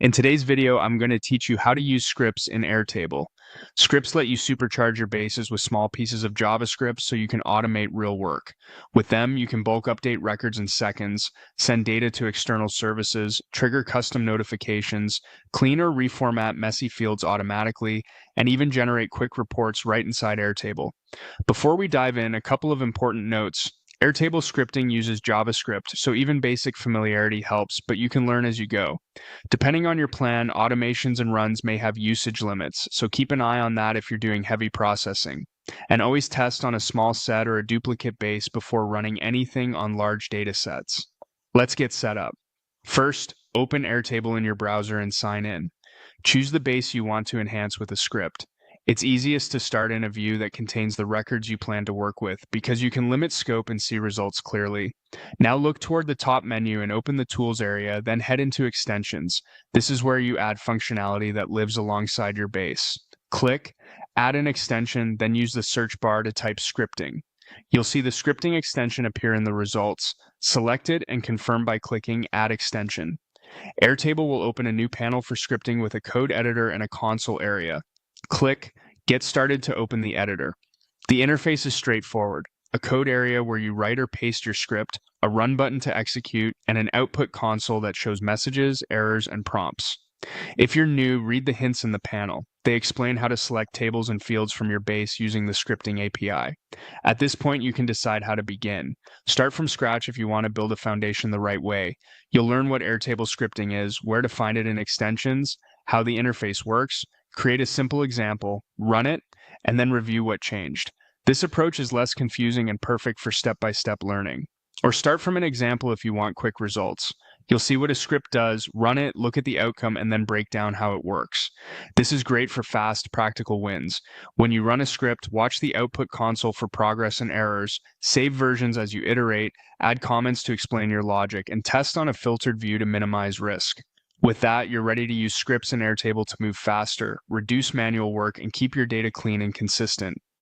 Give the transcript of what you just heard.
In today's video, I'm going to teach you how to use scripts in Airtable. Scripts let you supercharge your bases with small pieces of JavaScript so you can automate real work. With them, you can bulk update records in seconds, send data to external services, trigger custom notifications, clean or reformat messy fields automatically, and even generate quick reports right inside Airtable. Before we dive in, a couple of important notes. Airtable scripting uses JavaScript, so even basic familiarity helps, but you can learn as you go. Depending on your plan, automations and runs may have usage limits, so keep an eye on that if you're doing heavy processing. And always test on a small set or a duplicate base before running anything on large data sets. Let's get set up. First, open Airtable in your browser and sign in. Choose the base you want to enhance with a script. It's easiest to start in a view that contains the records you plan to work with because you can limit scope and see results clearly. Now look toward the top menu and open the Tools area, then head into Extensions. This is where you add functionality that lives alongside your base. Click, add an extension, then use the search bar to type scripting. You'll see the scripting extension appear in the results. Select it and confirm by clicking Add Extension. Airtable will open a new panel for scripting with a code editor and a console area. Click Get Started to open the editor. The interface is straightforward. A code area where you write or paste your script, a run button to execute, and an output console that shows messages, errors, and prompts. If you're new, read the hints in the panel. They explain how to select tables and fields from your base using the scripting API. At this point, you can decide how to begin. Start from scratch if you want to build a foundation the right way. You'll learn what Airtable scripting is, where to find it in extensions, how the interface works, create a simple example, run it, and then review what changed. This approach is less confusing and perfect for step-by-step learning. Or start from an example if you want quick results. You'll see what a script does, run it, look at the outcome, and then break down how it works. This is great for fast, practical wins. When you run a script, watch the output console for progress and errors, save versions as you iterate, add comments to explain your logic, and test on a filtered view to minimize risk. With that, you're ready to use scripts in Airtable to move faster, reduce manual work, and keep your data clean and consistent.